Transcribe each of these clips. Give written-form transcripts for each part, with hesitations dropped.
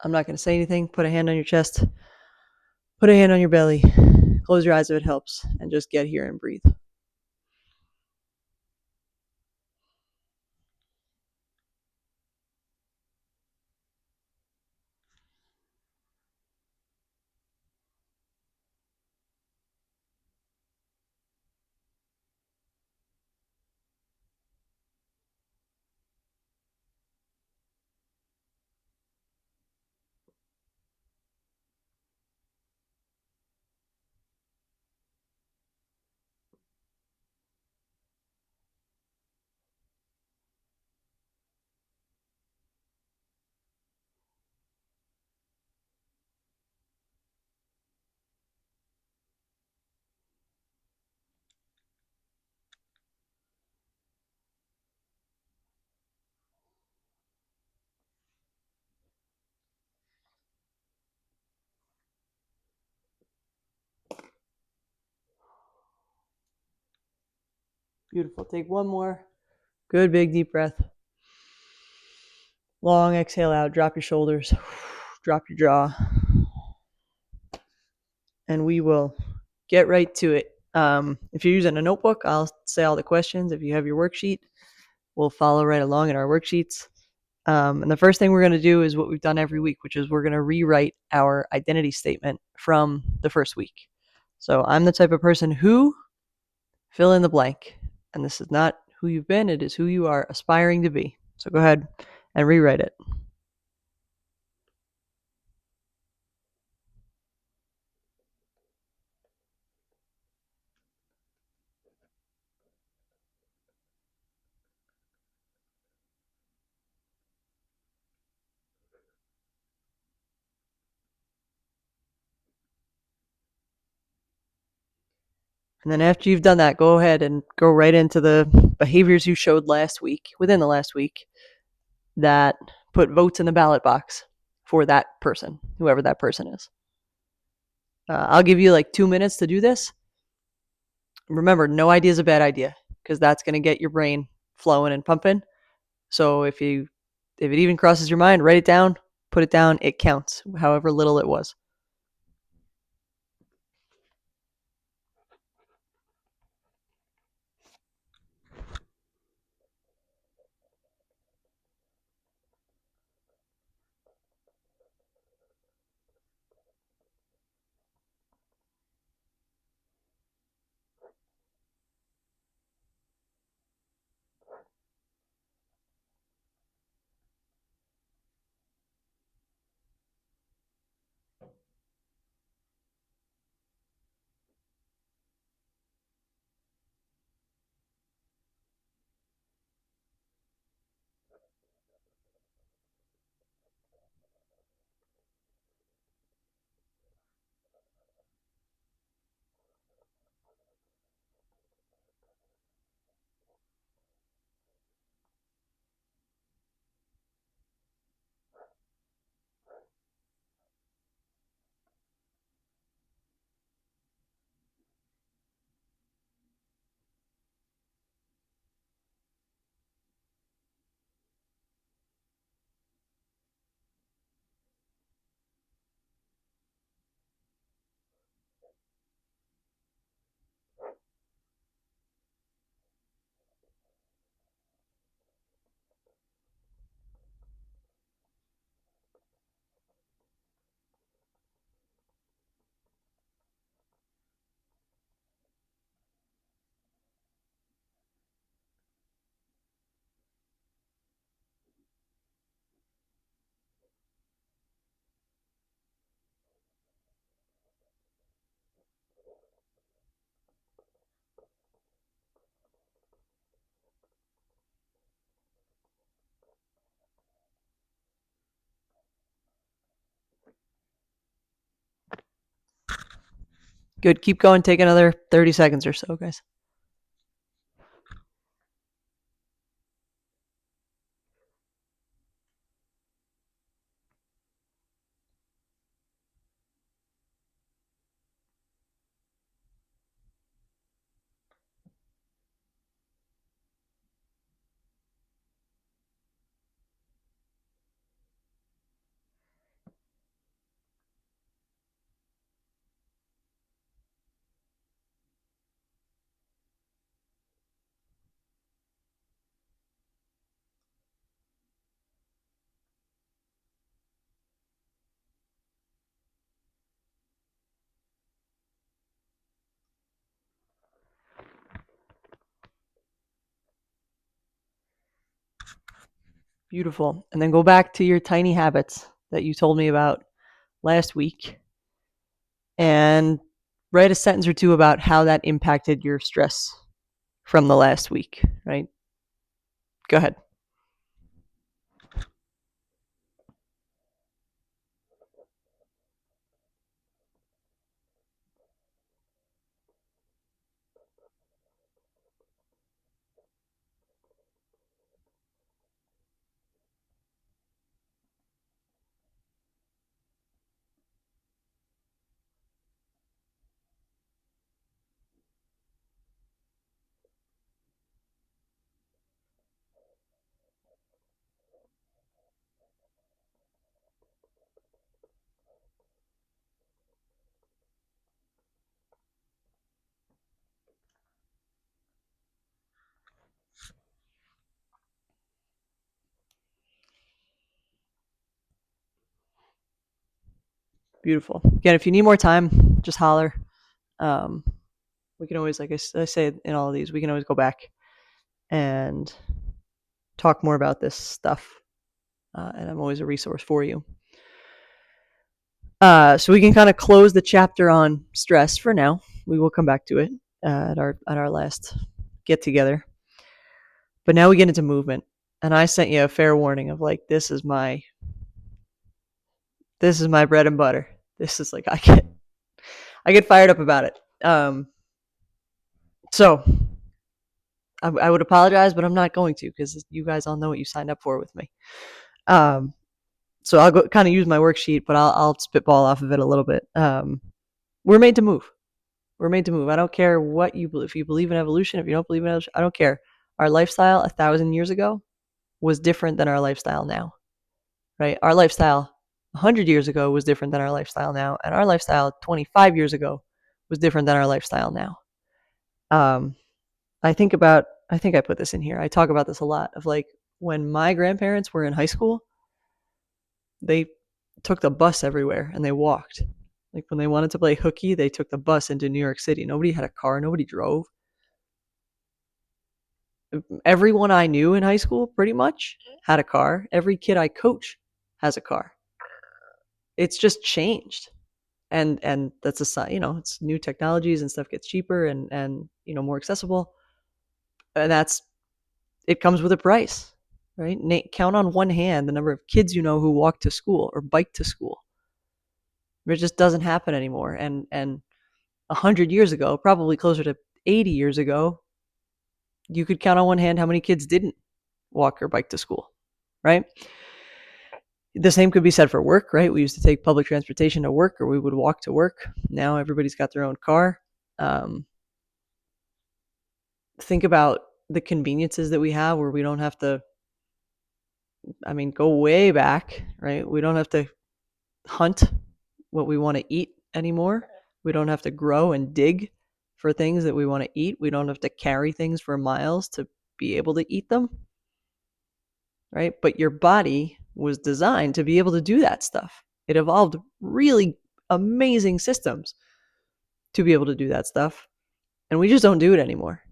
I'm not going to say anything. Put a hand on your chest. Put a hand on your belly. Close your eyes if it helps. And just get here and breathe. Beautiful. Take one more. Good big deep breath. Long exhale out. Drop your shoulders. Drop your jaw. And we will get right to it. If you're using a notebook, I'll say all the questions. If you have your worksheet, we'll follow right along in our worksheets. And the first thing we're going to do is what we've done every week, which is we're going to rewrite our identity statement from the first week. So I'm the type of person who, fill in the blank. And this is not who you've been, it is who you are aspiring to be. So go ahead and rewrite it. And then after you've done that, go ahead and go right into the behaviors you showed last week, within the last week, that put votes in the ballot box for that person, whoever that person is. I'll give you like 2 minutes to do this. Remember, no idea is a bad idea because that's going to get your brain flowing and pumping. So if it even crosses your mind, write it down, put it down. It counts, however little it was. Good. Keep going. Take another 30 seconds or so, guys. Beautiful. And then go back to your tiny habits that you told me about last week and write a sentence or two about how that impacted your stress from the last week, right? Go ahead. Beautiful. Again, if you need more time, just holler. Um, we can always, like I say in all of these, we can always go back and talk more about this stuff. And I'm always a resource for you. So we can kind of close the chapter on stress for now. We will come back to it at our last get together. But now we get into movement, and I sent you a fair warning of like this is my bread and butter. This is like I get fired up about it. So I would apologize, but I'm not going to because you guys all know what you signed up for with me. So I'll go kind of use my worksheet, but I'll spitball off of it a little bit. We're made to move. We're made to move. I don't care what you believe. If you believe in evolution, if you don't believe in evolution, I don't care. Our lifestyle 1,000 years ago was different than our lifestyle now, right? Our lifestyle 100 years ago was different than our lifestyle now, and our lifestyle 25 years ago was different than our lifestyle now. I think I put this in here. I talk about this a lot of like when my grandparents were in high school, they took the bus everywhere and they walked. Like when they wanted to play hooky, they took the bus into New York City. Nobody had a car, nobody drove. Everyone I knew in high school pretty much had a car. Every kid I coach has a car. It's just changed. And that's a sign, it's new technologies and stuff gets cheaper and more accessible. And it comes with a price, right? Count on one hand the number of kids who walk to school or bike to school. It just doesn't happen anymore. And 100 years ago, probably closer to 80 years ago, you could count on one hand how many kids didn't walk or bike to school, right? The same could be said for work, right? We used to take public transportation to work or we would walk to work. Now everybody's got their own car. Think about the conveniences that we have where we don't have to, go way back, right? We don't have to hunt what we want to eat anymore. We don't have to grow and dig for things that we want to eat. We don't have to carry things for miles to be able to eat them, right? But your body was designed to be able to do that stuff. It evolved really amazing systems to be able to do that stuff, and we just don't do it anymore.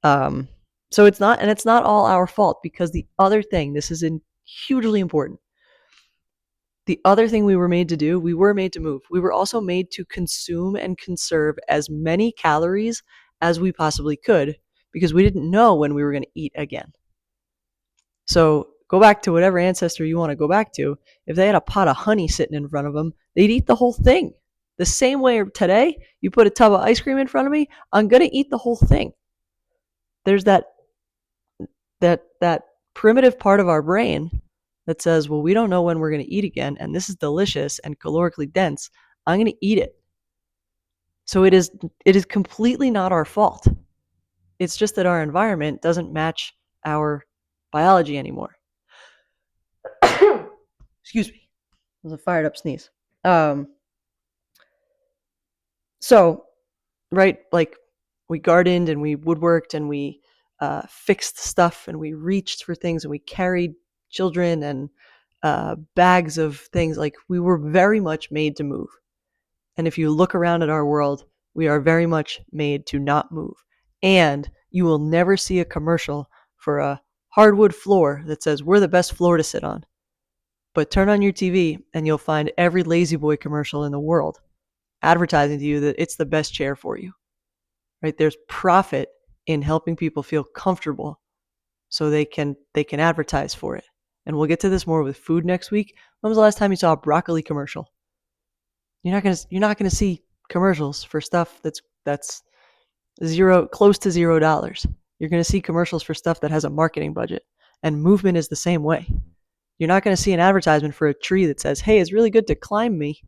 So it's not all our fault, because the other thing, this is hugely important. The other thing we were made to do, we were made to move. We were also made to consume and conserve as many calories as we possibly could, because we didn't know when we were going to eat again. So go back to whatever ancestor you want to go back to. If they had a pot of honey sitting in front of them, they'd eat the whole thing. The same way today, you put a tub of ice cream in front of me, I'm going to eat the whole thing. There's that primitive part of our brain that says, well, we don't know when we're going to eat again, and this is delicious and calorically dense. I'm going to eat it. So it is completely not our fault. It's just that our environment doesn't match our biology anymore. Excuse me. It was a fired up sneeze. So, right, like we gardened and we woodworked and we fixed stuff and we reached for things and we carried children and bags of things. Like we were very much made to move. And if you look around at our world, we are very much made to not move. And you will never see a commercial for a hardwood floor that says we're the best floor to sit on. But turn on your TV and you'll find every Lazy Boy commercial in the world advertising to you that it's the best chair for you. Right? There's profit in helping people feel comfortable so they can advertise for it. And we'll get to this more with food next week. When was the last time you saw a broccoli commercial? You're not gonna see commercials for stuff that's close to $0. You're gonna see commercials for stuff that has a marketing budget. And movement is the same way. You're not gonna see an advertisement for a tree that says, "Hey, it's really good to climb me,"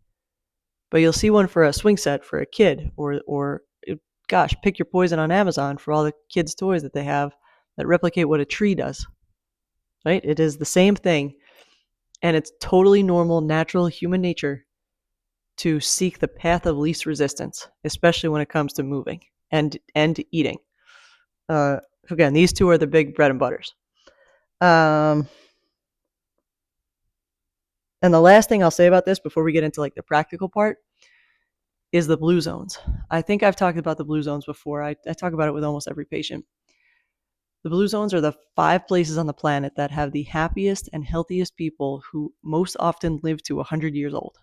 but you'll see one for a swing set for a kid, or gosh, pick your poison on Amazon for all the kids' toys that they have that replicate what a tree does. Right? It is the same thing, and it's totally normal, natural human nature to seek the path of least resistance, especially when it comes to moving and eating. Again, these two are the big bread and butters. And the last thing I'll say about this before we get into like the practical part is the blue zones. I think I've talked about the blue zones before. I talk about it with almost every patient. The blue zones are the 5 places on the planet that have the happiest and healthiest people who most often live to 100 years old.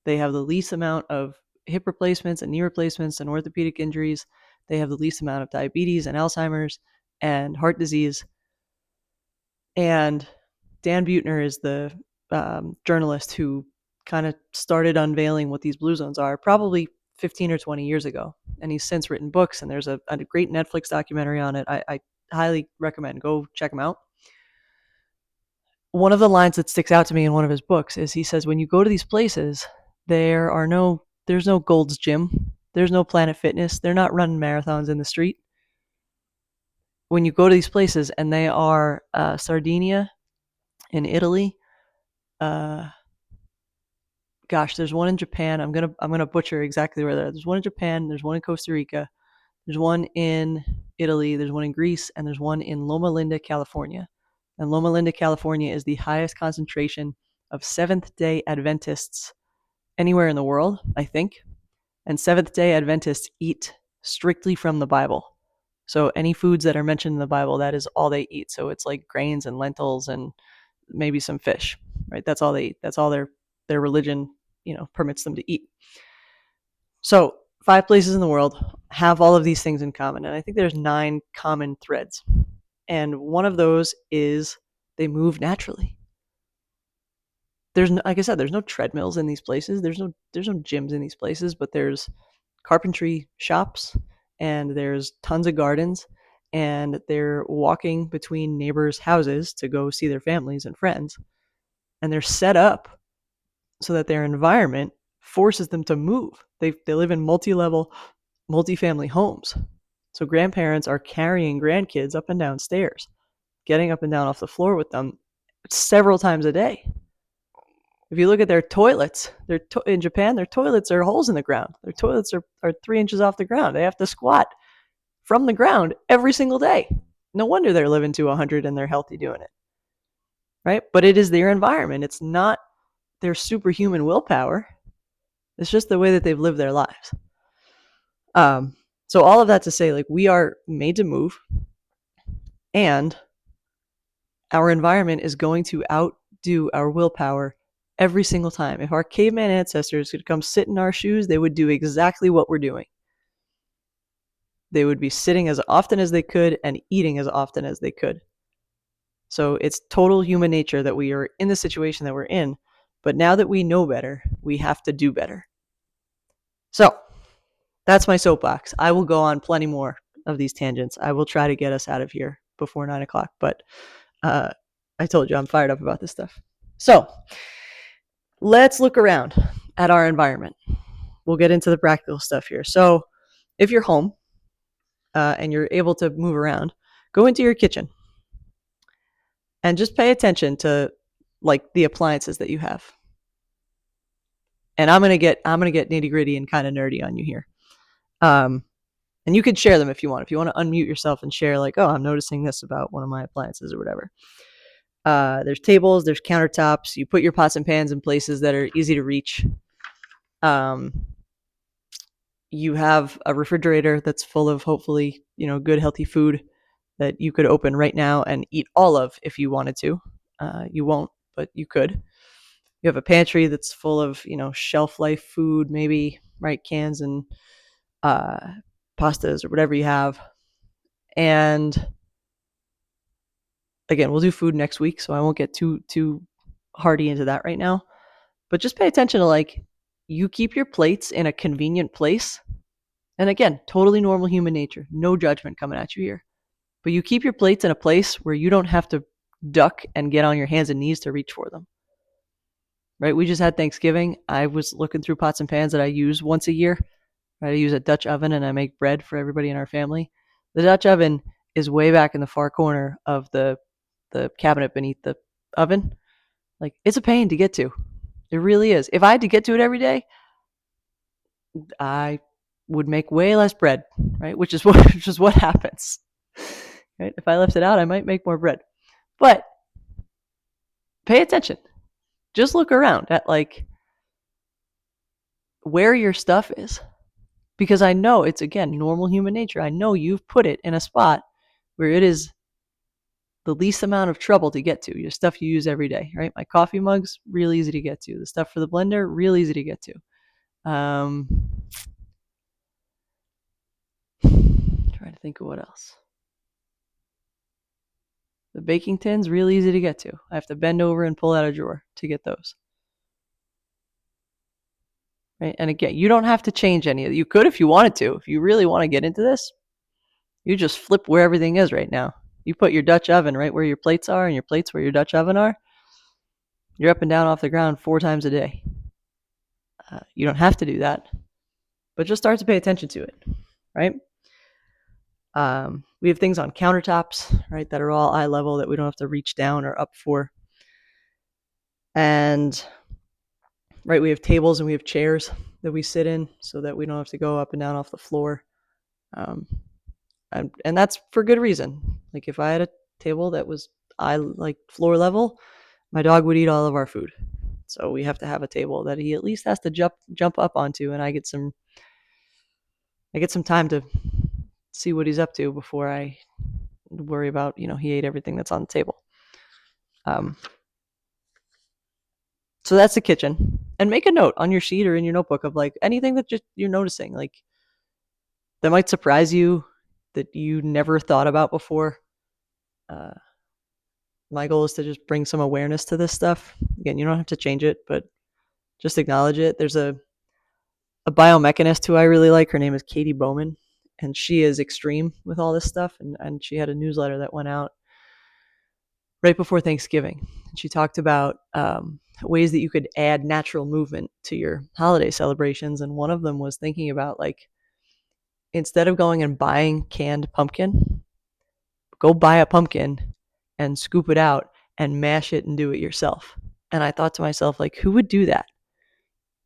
They have the least amount of hip replacements and knee replacements and orthopedic injuries. They have the least amount of diabetes and Alzheimer's and heart disease. And Dan Buettner is the journalist who kind of started unveiling what these blue zones are probably 15 or 20 years ago. And he's since written books, and there's a great Netflix documentary on it. I highly recommend. Go check him out. One of the lines that sticks out to me in one of his books is he says, when you go to these places, there's no Gold's Gym. There's no Planet Fitness. They're not running marathons in the street. When you go to these places, and they are Sardinia in Italy, there's one in Japan. I'm gonna butcher exactly where they're. There's one in Japan. There's one in Costa Rica. There's one in Italy. There's one in Greece, and there's one in Loma Linda, California. And Loma Linda, California is the highest concentration of Seventh-day Adventists anywhere in the world, I think. And Seventh-day Adventists eat strictly from the Bible. So any foods that are mentioned in the Bible, that is all they eat. So it's like grains and lentils and maybe some fish, right? That's all they eat. That's all their religion, permits them to eat. So 5 places in the world have all of these things in common. And I think there's 9 common threads. And one of those is they move naturally. Like I said, there's no treadmills in these places. There's no gyms in these places, but there's carpentry shops, and there's tons of gardens, and they're walking between neighbors' houses to go see their families and friends. And they're set up so that their environment forces them to move. They live in multi-level, multi-family homes. So grandparents are carrying grandkids up and down stairs, getting up and down off the floor with them several times a day. If you look at their toilets, in Japan, their toilets are holes in the ground. Their toilets are 3 inches off the ground. They have to squat from the ground every single day. No wonder they're living to 100 and they're healthy doing it. Right? But it is their environment. It's not their superhuman willpower. It's just the way that they've lived their lives. So all of that to say, like, we are made to move, and our environment is going to outdo our willpower every single time. If our caveman ancestors could come sit in our shoes, they would do exactly what we're doing. They would be sitting as often as they could and eating as often as they could. So it's total human nature that we are in the situation that we're in. But now that we know better, we have to do better. So that's my soapbox. I will go on plenty more of these tangents. I will try to get us out of here before 9 o'clock. But I told you I'm fired up about this stuff. So let's look around at our environment. We'll get into the practical stuff here. So if you're home and you're able to move around, go into your kitchen and just pay attention to like the appliances that you have. And I'm gonna get nitty gritty and kind of nerdy on you here. And you can share them if you want. If you want to unmute yourself and share, like, oh, I'm noticing this about one of my appliances or whatever. There's tables, there's countertops. You put your pots and pans in places that are easy to reach. You have a refrigerator that's full of hopefully, good, healthy food. that you could open right now and eat all of if you wanted to. You won't, but you could. You have a pantry that's full of, shelf life food, maybe, right? Cans and pastas or whatever you have. And again, we'll do food next week, so I won't get too hardy into that right now. But just pay attention to, like, you keep your plates in a convenient place. And again, totally normal human nature. No judgment coming at you here. But you keep your plates in a place where you don't have to duck and get on your hands and knees to reach for them. Right? We just had Thanksgiving. I was looking through pots and pans that I use once a year. Right? I use a Dutch oven and I make bread for everybody in our family. The Dutch oven is way back in the far corner of the cabinet beneath the oven. Like, it's a pain to get to. It really is. If I had to get to it every day, I would make way less bread, right? Which is what happens. Right? If I left it out, I might make more bread. But pay attention. Just look around at, like, where your stuff is. Because I know it's, again, normal human nature. I know you've put it in a spot where it is the least amount of trouble to get to. Your stuff you use every day, right? My coffee mugs, real easy to get to. The stuff for the blender, real easy to get to. Trying to think of what else. The baking tins, real easy to get to. I have to bend over and pull out a drawer to get those. Right? And again, you don't have to change any of it. You could if you wanted to. If you really want to get into this, you just flip where everything is right now. You put your Dutch oven right where your plates are and your plates where your Dutch oven are. You're up and down off the ground 4 times a day. You don't have to do that, but just start to pay attention to it, right? We have things on countertops, right, that are all eye level that we don't have to reach down or up for. And, right, we have tables and we have chairs that we sit in so that we don't have to go up and down off the floor. And that's for good reason. Like, if I had a table that was floor level, my dog would eat all of our food. So we have to have a table that he at least has to jump up onto, and I get some time to see what he's up to before I worry about, he ate everything that's on the table. So that's the kitchen. And make a note on your sheet or in your notebook of, like, anything that just you're noticing, like, that might surprise you, that you never thought about before. My goal is to just bring some awareness to this stuff. Again, you don't have to change it, but just acknowledge it. There's a biomechanist who I really like. Her name is Katie Bowman, and she is extreme with all this stuff. And she had a newsletter that went out right before Thanksgiving. She talked about ways that you could add natural movement to your holiday celebrations. And one of them was thinking about, like, instead of going and buying canned pumpkin, go buy a pumpkin and scoop it out and mash it and do it yourself. And I thought to myself, like, who would do that?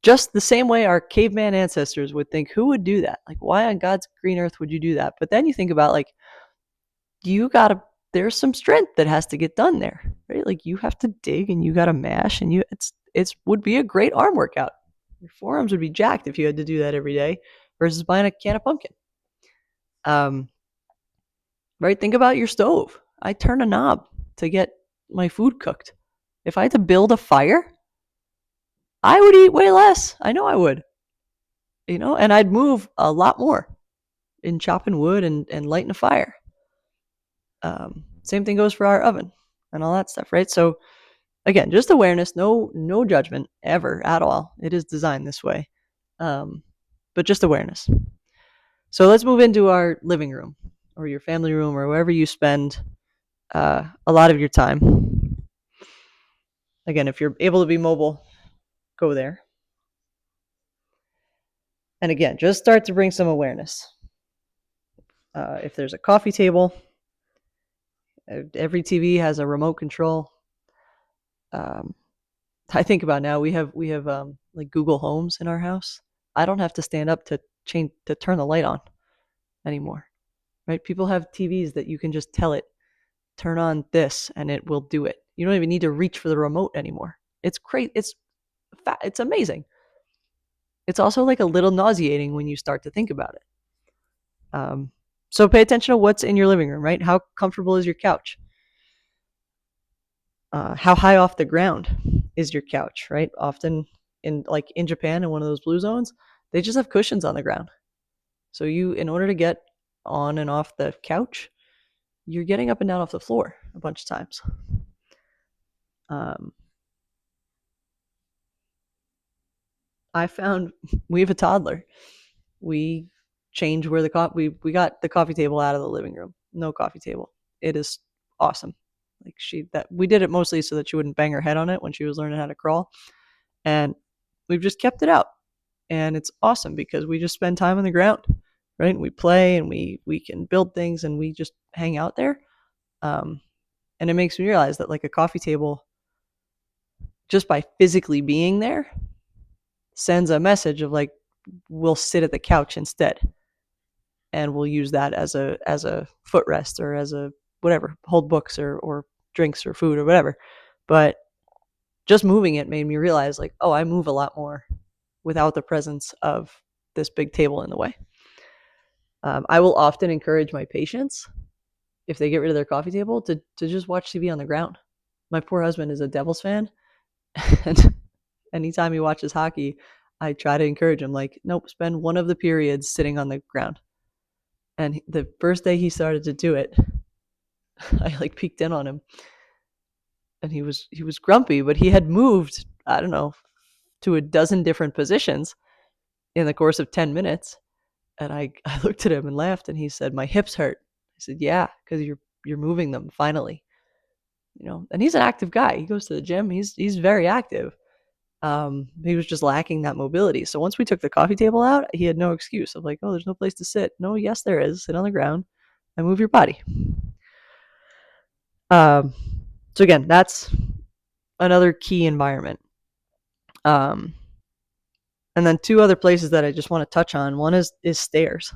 Just the same way our caveman ancestors would think, who would do that? Like, why on God's green earth would you do that? But then you think about, like, there's some strength that has to get done there, right? Like, you have to dig and you got to mash, and it's would be a great arm workout. Your forearms would be jacked if you had to do that every day versus buying a can of pumpkin. Right? Think about your stove. I turn a knob to get my food cooked. If I had to build a fire, I would eat way less. I know I would. And I'd move a lot more in chopping wood and lighting a fire. Same thing goes for our oven and all that stuff, right? So again, just awareness, no judgment ever at all. It is designed this way. But just awareness. So let's move into our living room or your family room or wherever you spend a lot of your time. Again, if you're able to be mobile, go there. And again, just start to bring some awareness. If there's a coffee table, every TV has a remote control. I think about now, we have like Google Homes in our house. I don't have to stand up to turn the light on anymore, right? People have TVs that you can just tell it, turn on this, and it will do it. You don't even need to reach for the remote anymore. It's great. It's amazing. It's also, like, a little nauseating when you start to think about it. So pay attention to what's in your living room, right? How comfortable is your couch? How high off the ground is your couch, right? Often in Japan, in one of those blue zones, they just have cushions on the ground. So in order to get on and off the couch, you're getting up and down off the floor a bunch of times. I found we have a toddler. We changed where we got the coffee table out of the living room. No coffee table. It is awesome. Like we did it mostly so that she wouldn't bang her head on it when she was learning how to crawl, and we've just kept it out. And it's awesome because we just spend time on the ground, right? We play and we can build things and we just hang out there. And it makes me realize that like a coffee table, just by physically being there, sends a message of like, we'll sit at the couch instead, and we'll use that as a footrest or as a whatever, hold books or drinks or food or whatever. But just moving it made me realize like, oh, I move a lot more without the presence of this big table in the way. I will often encourage my patients, if they get rid of their coffee table, to just watch TV on the ground. My poor husband is a Devils fan, and anytime he watches hockey, I try to encourage him, like, nope, spend one of the periods sitting on the ground. And the first day he started to do it, I like peeked in on him, and he was grumpy, but he had moved, I don't know, to a dozen different positions in the course of 10 minutes. And I looked at him and laughed, and he said, my hips hurt. I said, yeah, because you're moving them finally. And he's an active guy. He goes to the gym. He's very active. He was just lacking that mobility. So once we took the coffee table out, he had no excuse of like, oh, there's no place to sit. No, yes, there is. Sit on the ground and move your body. So again, that's another key environment. And then two other places that I just want to touch on. One is stairs,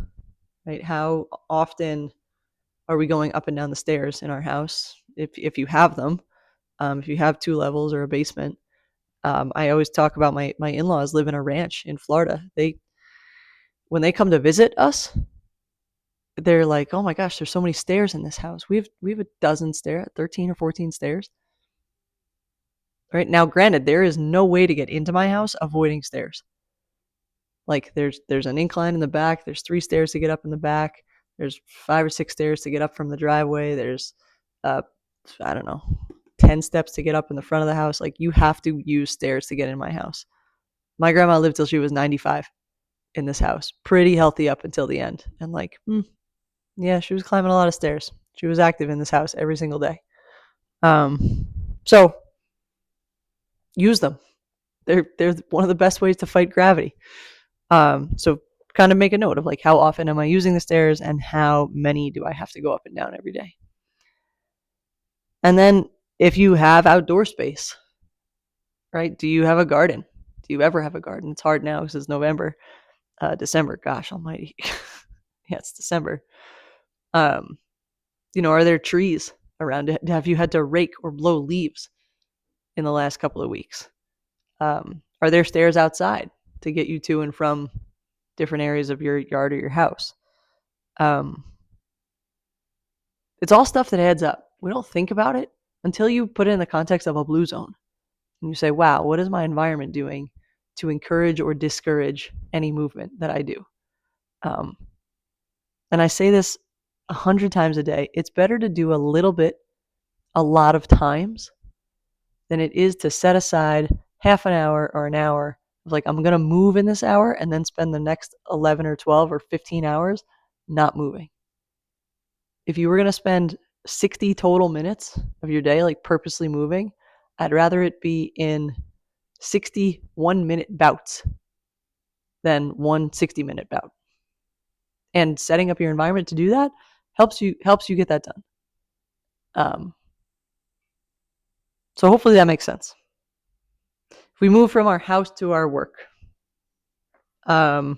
right? How often are we going up and down the stairs in our house? If you have them, if you have 2 levels or a basement. I always talk about my in-laws live in a ranch in Florida. When they come to visit us, they're like, oh my gosh, there's so many stairs in this house. We have a dozen stairs, 13 or 14 stairs. Right now, granted, there is no way to get into my house avoiding stairs. Like there's an incline in the back. There's 3 stairs to get up in the back. There's 5 or 6 stairs to get up from the driveway. There's, I don't know, 10 steps to get up in the front of the house. Like you have to use stairs to get in my house. My grandma lived till she was 95 in this house, pretty healthy up until the end. And like, yeah, she was climbing a lot of stairs. She was active in this house every single day. So use them. They're one of the best ways to fight gravity. So kind of make a note of like, how often am I using the stairs and how many do I have to go up and down every day? And then if you have outdoor space, right? Do you have a garden? Do you ever have a garden? It's hard now because it's November. December, gosh almighty. Yeah, it's December. Are there trees around? Have you had to rake or blow leaves in the last couple of weeks? Are there stairs outside to get you to and from different areas of your yard or your house? It's all stuff that adds up. We don't think about it until you put it in the context of a blue zone. And you say, wow, what is my environment doing to encourage or discourage any movement that I do? And I say this 100 times a day. It's better to do a little bit a lot of times than it is to set aside half an hour or an hour of like, I'm going to move in this hour and then spend the next 11 or 12 or 15 hours not moving. If you were going to spend 60 total minutes of your day like purposely moving, I'd rather it be in 60 1-minute bouts than one 60-minute bout. And setting up your environment to do that helps you get that done. So hopefully that makes sense. If we move from our house to our work, and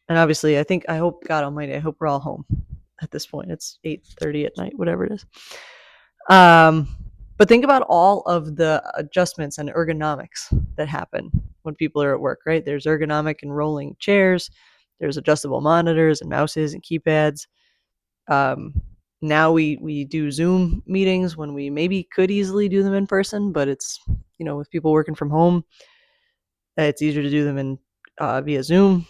obviously I hope, God almighty, I hope we're all home at this point. It's 8:30 at night, whatever it is. But think about all of the adjustments and ergonomics that happen when people are at work, right? There's ergonomic and rolling chairs. There's adjustable monitors and mouses and keypads. Now we do Zoom meetings when we maybe could easily do them in person, but it's, with people working from home, it's easier to do them in via Zoom,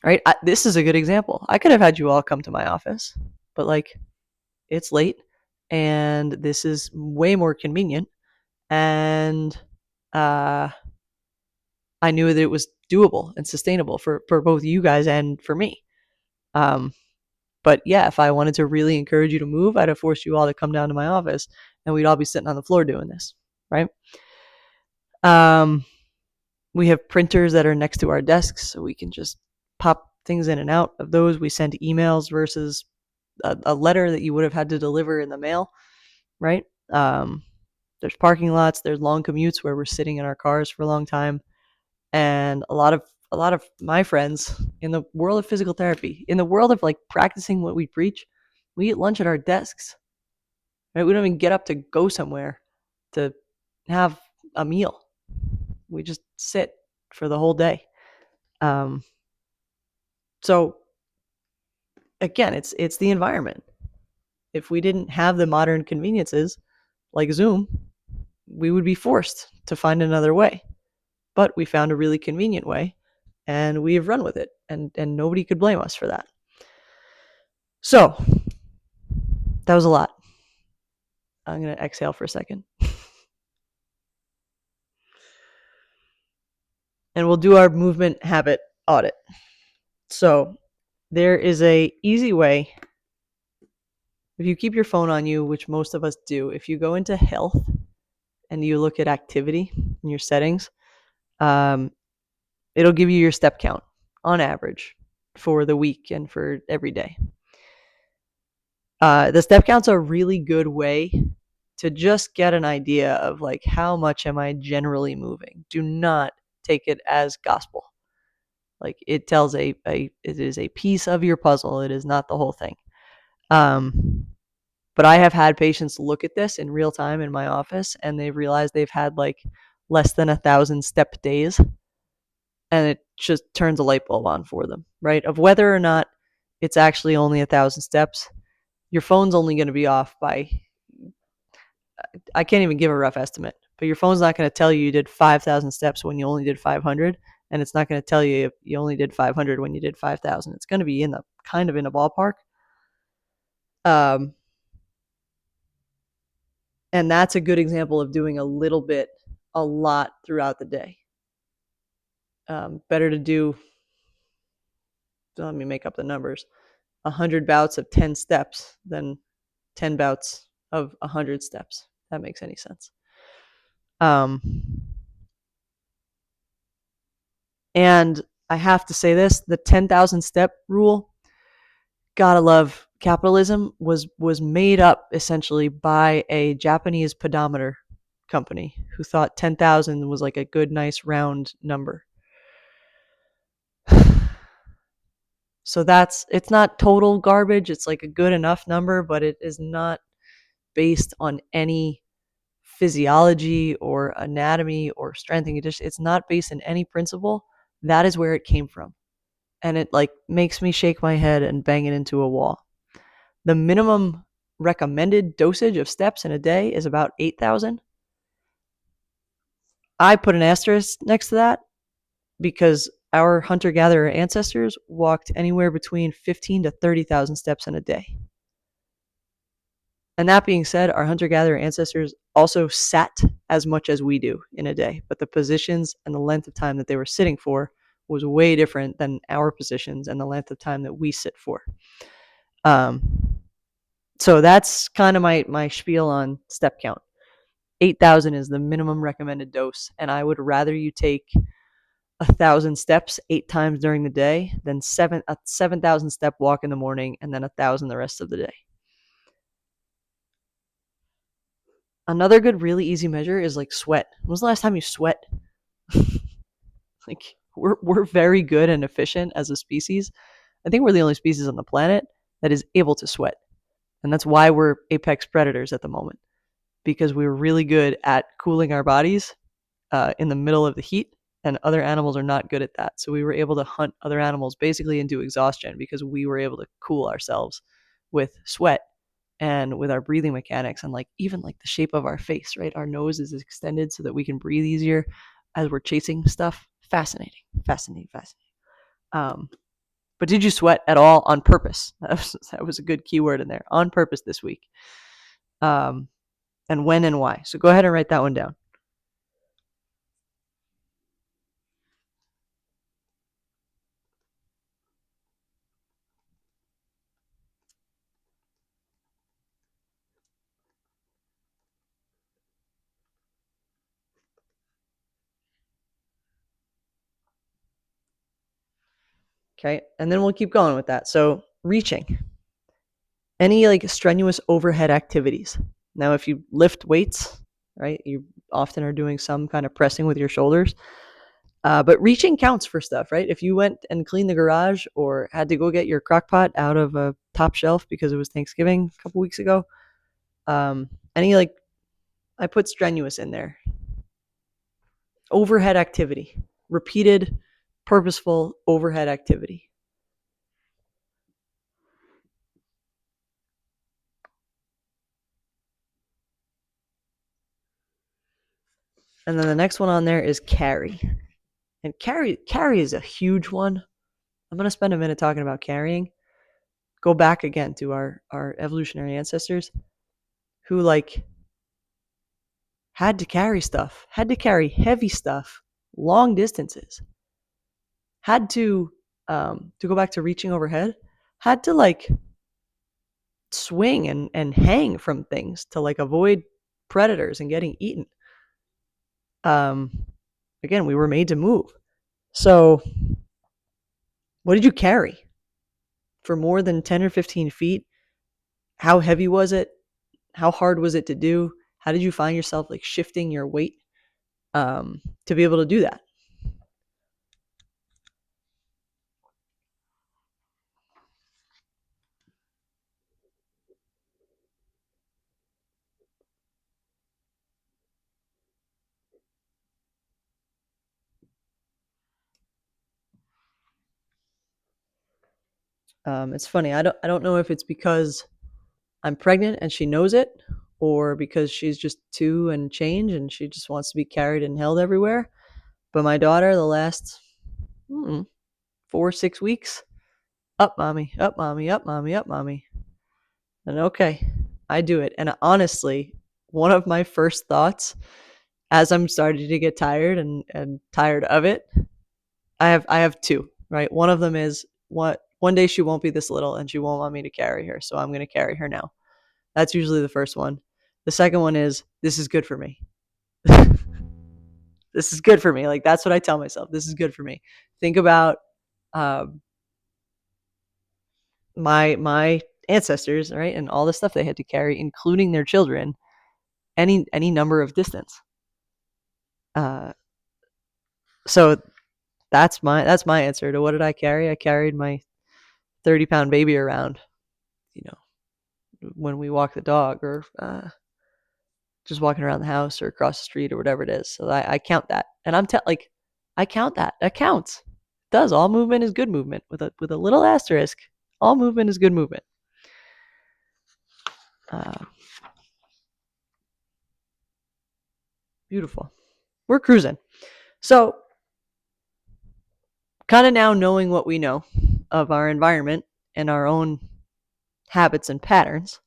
right? This is a good example. I could have had you all come to my office, but like, it's late, and this is way more convenient, and I knew that it was doable and sustainable for both you guys and for me. But yeah, if I wanted to really encourage you to move, I'd have forced you all to come down to my office, and we'd all be sitting on the floor doing this, right? We have printers that are next to our desks, so we can just pop things in and out of those. We send emails versus a letter that you would have had to deliver in the mail, right? There's parking lots, there's long commutes where we're sitting in our cars for a long time, and a lot of my friends in the world of physical therapy, in the world of like practicing what we preach, we eat lunch at our desks, right? We don't even get up to go somewhere to have a meal. We just sit for the whole day. So again, it's the environment. If we didn't have the modern conveniences like Zoom, we would be forced to find another way. But we found a really convenient way, and we have run with it, and nobody could blame us for that. So that was a lot. I'm going to exhale for a second. And we'll do our movement habit audit. So there is a easy way. If you keep your phone on you, which most of us do, if you go into health and you look at activity in your settings, it'll give you your step count on average for the week and for every day. The step count's a really good way to just get an idea of like, how much am I generally moving? Do not take it as gospel. Like, it tells it is a piece of your puzzle. It is not the whole thing. But I have had patients look at this in real time in my office, and they've realized they've had like less than 1,000 step days, and it just turns a light bulb on for them, right? Of whether or not it's actually only 1,000 steps. Your phone's only going to be off by, I can't even give a rough estimate, but your phone's not going to tell you did 5,000 steps when you only did 500, and it's not going to tell you if you only did 500 when you did 5,000. It's going to be in the ballpark. And that's a good example of doing a little bit, a lot throughout the day. Better to do, let me make up the numbers, 100 bouts of 10 steps than 10 bouts of 100 steps. If that makes any sense. And I have to say this, the 10,000 step rule, gotta love capitalism, was made up essentially by a Japanese pedometer company who thought 10,000 was like a good, nice round number. So it's not total garbage. It's like a good enough number, but it is not based on any physiology or anatomy or strength and condition. It's not based in any principle. That is where it came from. And it like makes me shake my head and bang it into a wall. The minimum recommended dosage of steps in a day is about 8,000. I put an asterisk next to that because our hunter-gatherer ancestors walked anywhere between 15 to 30,000 steps in a day. And that being said, our hunter-gatherer ancestors also sat as much as we do in a day, but the positions and the length of time that they were sitting for was way different than our positions and the length of time that we sit for. So that's kind of my spiel on step count. 8,000 is the minimum recommended dose, and I would rather you take 1,000 steps 8 times during the day than a 7,000 step walk in the morning and then 1,000 the rest of the day. Another good, really easy measure is like sweat. When was the last time you sweat? Like, we're very good and efficient as a species. I think we're the only species on the planet that is able to sweat. And that's why we're apex predators at the moment, because we're really good at cooling our bodies in the middle of the heat and other animals are not good at that. So we were able to hunt other animals basically into exhaustion because we were able to cool ourselves with sweat and with our breathing mechanics, and like even like the shape of our face, right? Our nose is extended so that we can breathe easier as we're chasing stuff. Fascinating, fascinating, fascinating. But did you sweat at all on purpose? That was a good keyword in there. On purpose this week. And when and why. So go ahead and write that one down. Okay. And then we'll keep going with that. So reaching. Any like strenuous overhead activities. Now, if you lift weights, right, you often are doing some kind of pressing with your shoulders. But reaching counts for stuff, right? If you went and cleaned the garage or had to go get your crock pot out of a top shelf because it was Thanksgiving a couple weeks ago, any like, I put strenuous in there. Overhead activity, repeated, purposeful overhead activity. And then the next one on there is carry. And carry is a huge one. I'm going to spend a minute talking about carrying. Go back again to our evolutionary ancestors who like had to carry stuff, had to carry heavy stuff, long distances, had to go back to reaching overhead, had to like swing and hang from things to like avoid predators and getting eaten. Again, we were made to move. So what did you carry for more than 10 or 15 feet? How heavy was it? How hard was it to do? How did you find yourself like shifting your weight to be able to do that? It's funny. I don't know if it's because I'm pregnant and she knows it, or because she's just two and change and she just wants to be carried and held everywhere. But my daughter, the last 4-6 weeks, up mommy, up mommy, up mommy, up mommy. And okay, I do it. And honestly, one of my first thoughts as I'm starting to get tired and tired of it, I have two, right? One of them is one day she won't be this little and she won't want me to carry her, so I'm going to carry her now. That's usually the first one. The second one is this is good for me. This is good for me. Like that's what I tell myself. This is good for me. Think about um, my ancestors, right, and all the stuff they had to carry, including their children, any number of distance. Uh, so that's my answer to what did I carry? I carried my 30-pound baby around, you know, when we walk the dog or just walking around the house or across the street or whatever it is. So I count that, and like, I count that. That counts. It does. All movement is good movement with a little asterisk. All movement is good movement. Uh, Beautiful. We're cruising. So, kind of now knowing what we know of our environment and our own habits and patterns,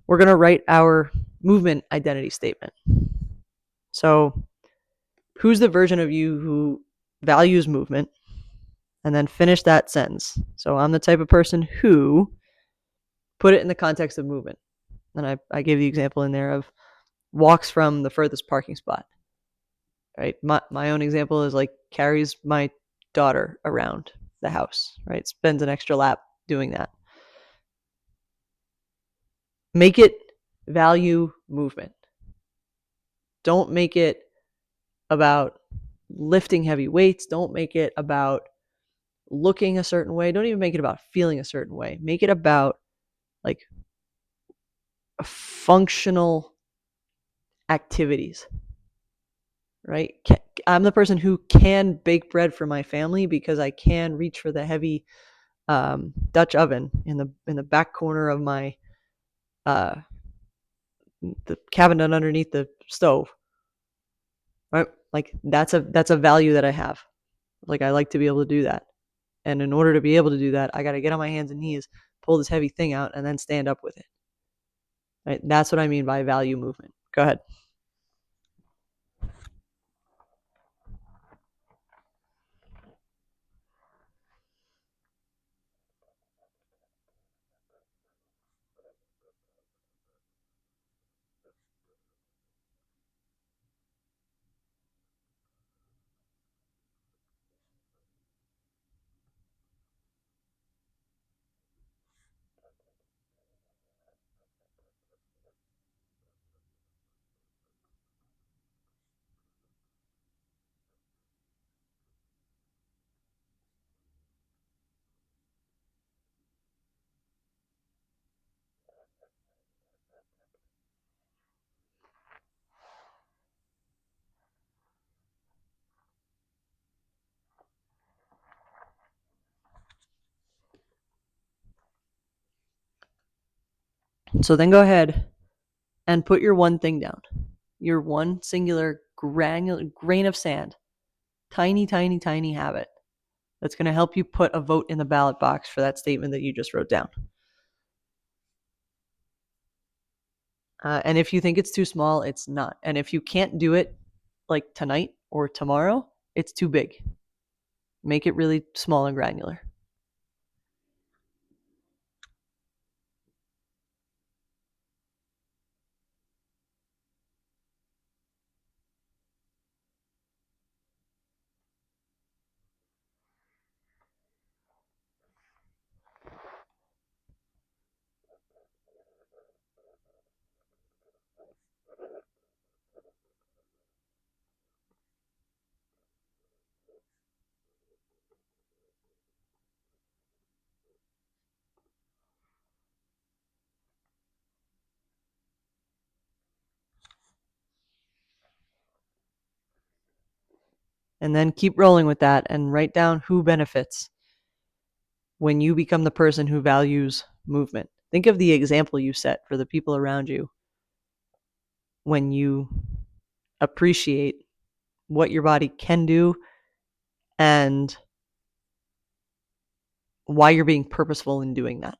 we're going to write our movement identity statement. So, who's the version of you who values movement? And then finish that sentence. So, I'm the type of person who, put it in the context of movement. And I gave the example in there of walks from the furthest parking spot. Right? My own example is like carries my daughter around the house, right? Spends an extra lap doing that. Make it value movement. Don't make it about lifting heavy weights. Don't make it about looking a certain way. Don't even make it about feeling a certain way. Make it about like functional activities, right? I'm the person who can bake bread for my family because I can reach for the heavy Dutch oven in the back corner of my the cabinet underneath the stove, right? Like that's a value that I have. Like I like to be able to do that, and in order to be able to do that, I got to get on my hands and knees, pull this heavy thing out, and then stand up with it. Right? That's what I mean by value movement. Go ahead. So then go ahead and put your one thing down. Your one singular grain of sand. Tiny, tiny, tiny habit that's going to help you put a vote in the ballot box for that statement that you just wrote down. And if you think it's too small, it's not. And if you can't do it like tonight or tomorrow, it's too big. Make it really small and granular. And then keep rolling with that and write down who benefits when you become the person who values movement. Think of the example you set for the people around you when you appreciate what your body can do and why you're being purposeful in doing that.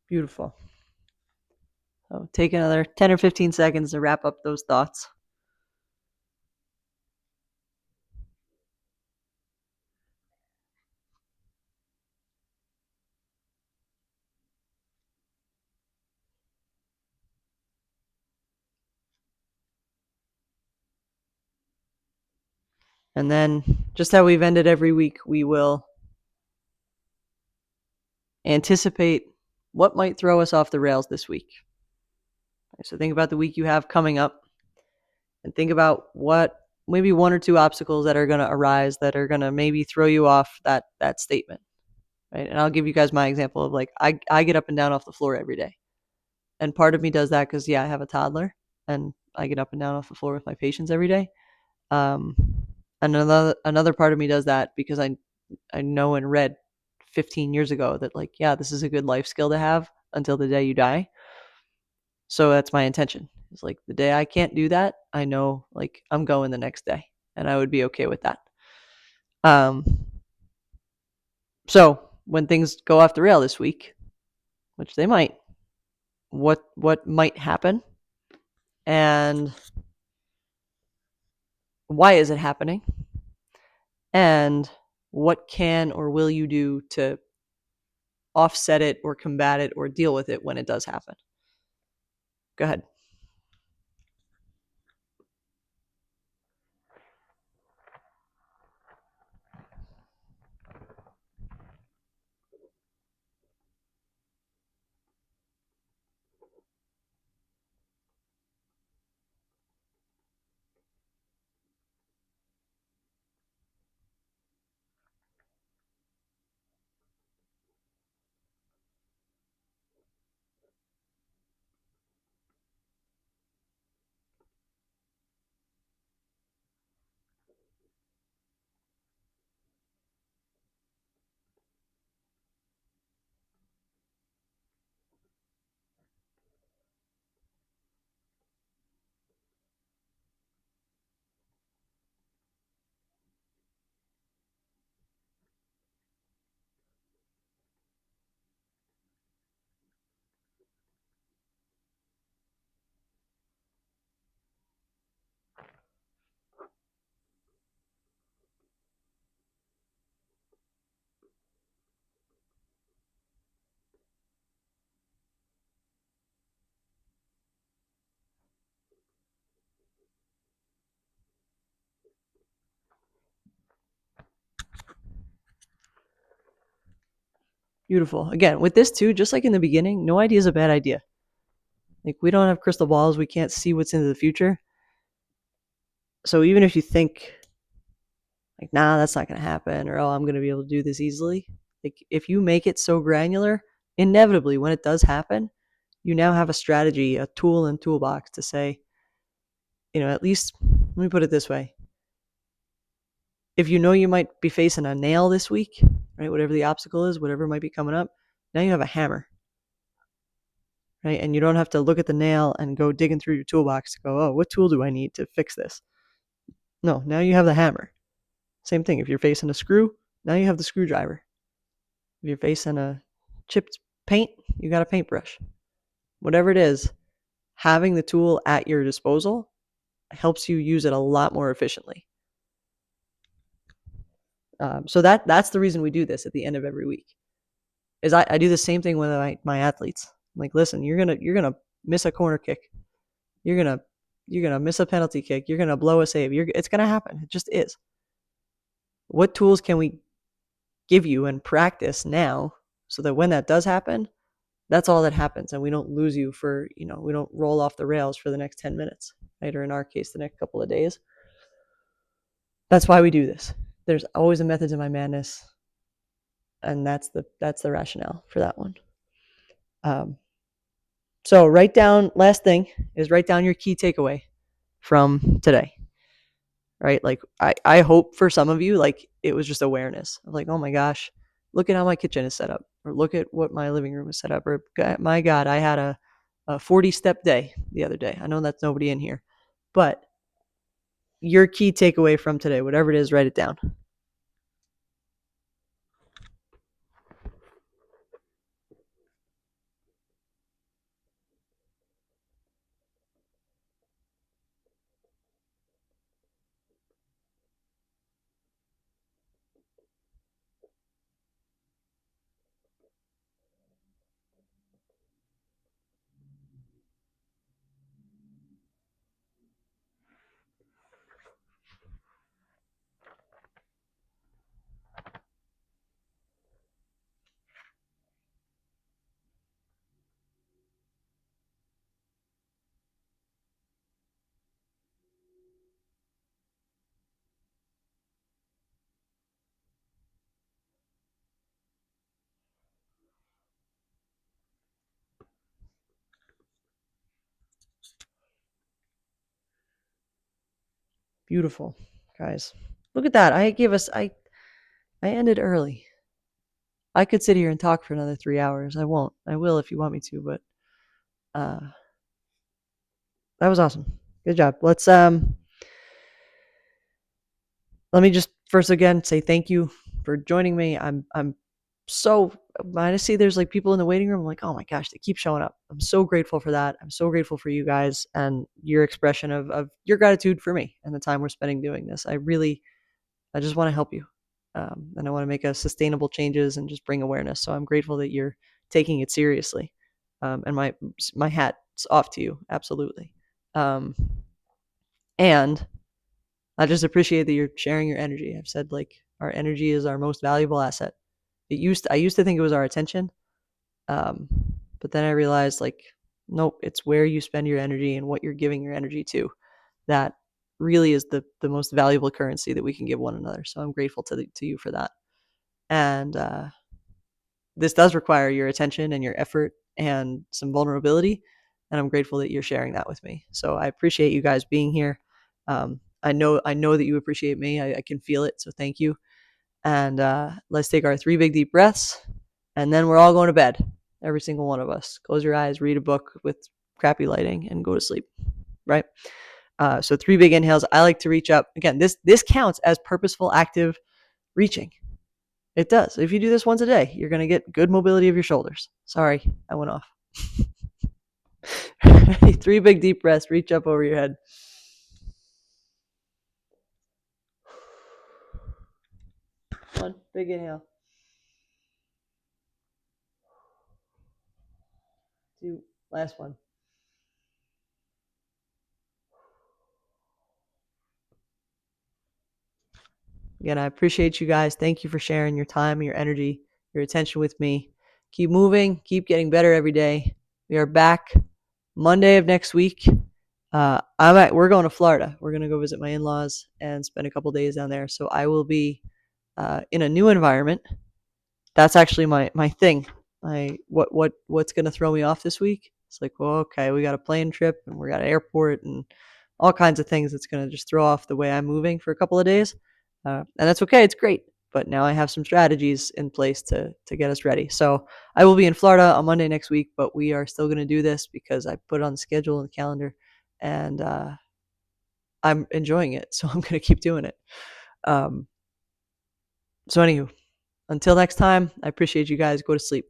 Beautiful. So take another 10 or 15 seconds to wrap up those thoughts. And then, just how we've ended every week, we will anticipate what might throw us off the rails this week. So think about the week you have coming up and think about what maybe one or two obstacles that are going to arise that are going to maybe throw you off that statement. right? And I'll give you guys my example of like I get up and down off the floor every day. And part of me does that because I have a toddler and I get up and down off the floor with my patients every day. Um, and another part of me does that because I know and read 15 years ago that like, this is a good life skill to have until the day you die. So that's my intention. It's like the day I can't do that, I know like I'm going the next day and I would be okay with that. Um, so when things go off the rail this week, which they might, what might happen and why is it happening? And what can or will you do to offset it or combat it or deal with it when it does happen? Go ahead. Beautiful. Again, with this too, just like in the beginning, no idea is a bad idea. Like we don't have crystal balls, we can't see what's into the future. So even if you think like, nah, that's not going to happen, or I'm going to be able to do this easily, like if you make it so granular, inevitably when it does happen, you now have a strategy, a tool and toolbox to say, at least let me put it this way. If you know you might be facing a nail this week, right, whatever the obstacle is, whatever might be coming up, now you have a hammer, right? And you don't have to look at the nail and go digging through your toolbox to go, oh, what tool do I need to fix this? No, now you have the hammer. Same thing. If you're facing a screw, now you have the screwdriver. If you're facing a chipped paint, you got a paintbrush. Whatever it is, having the tool at your disposal helps you use it a lot more efficiently. So that's the reason we do this at the end of every week. Is I do the same thing with my athletes. I'm like, listen, you're gonna miss a corner kick. You're gonna miss a penalty kick. You're gonna blow a save. It's gonna happen. It just is. What tools can we give you and practice now so that when that does happen, that's all that happens, and we don't lose you for we don't roll off the rails for the next 10 minutes, right? Or in our case, the next couple of days. That's why we do this. There's always a method to my madness, and that's the rationale for that one. So last thing is write down your key takeaway from today, right? Like I hope for some of you, like it was just awareness of like, oh my gosh, look at how my kitchen is set up, or look at what my living room is set up, or my God, I had a 40-step day the other day. I know that's nobody in here, but your key takeaway from today, whatever it is, write it down. Beautiful, guys. Look at that. I ended early. I could sit here and talk for another 3 hours. I won't. I will if you want me to, but uh that was awesome. Good job. Let me just first again say thank you for joining me. I'm so when I see there's like people in the waiting room, I'm like, oh my gosh, they keep showing up. I'm so grateful for that. I'm so grateful for you guys and your expression of your gratitude for me and the time we're spending doing this. I just want to help you. And I want to make a sustainable changes and just bring awareness. So I'm grateful that you're taking it seriously. And my hat's off to you, absolutely. Um, and I just appreciate that you're sharing your energy. I've said like our energy is our most valuable asset. I used to think it was our attention, um, but then I realized like nope, it's where you spend your energy and what you're giving your energy to that really is the most valuable currency that we can give one another. So I'm grateful to you for that. And this does require your attention and your effort and some vulnerability. And I'm grateful that you're sharing that with me. So I appreciate you guys being here. I know that you appreciate me. I can feel it. So thank you. And let's take our 3 big deep breaths, and then we're all going to bed. Every single one of us. Close your eyes, read a book with crappy lighting, and go to sleep. Right. So 3 big inhales. I like to reach up. Again, this counts as purposeful, active reaching. It does. If you do this once a day, you're going to get good mobility of your shoulders. Sorry, I went off. 3 big deep breaths. Reach up over your head. One big inhale. 2. Last one. Again, I appreciate you guys. Thank you for sharing your time, your energy, your attention with me. Keep moving. Keep getting better every day. We are back Monday of next week. We're going to Florida. We're going to go visit my in-laws and spend a couple days down there. So I will be in a new environment. That's actually my thing. What's going to throw me off this week? It's like, well, okay, we got a plane trip and we got an airport and all kinds of things that's going to just throw off the way I'm moving for a couple of days. And that's okay. It's great. But now I have some strategies in place to get us ready. So I will be in Florida on Monday next week, but we are still going to do this because I put it on the schedule and the calendar, and I'm enjoying it. So I'm going to keep doing it. So anywho, until next time, I appreciate you guys. Go to sleep.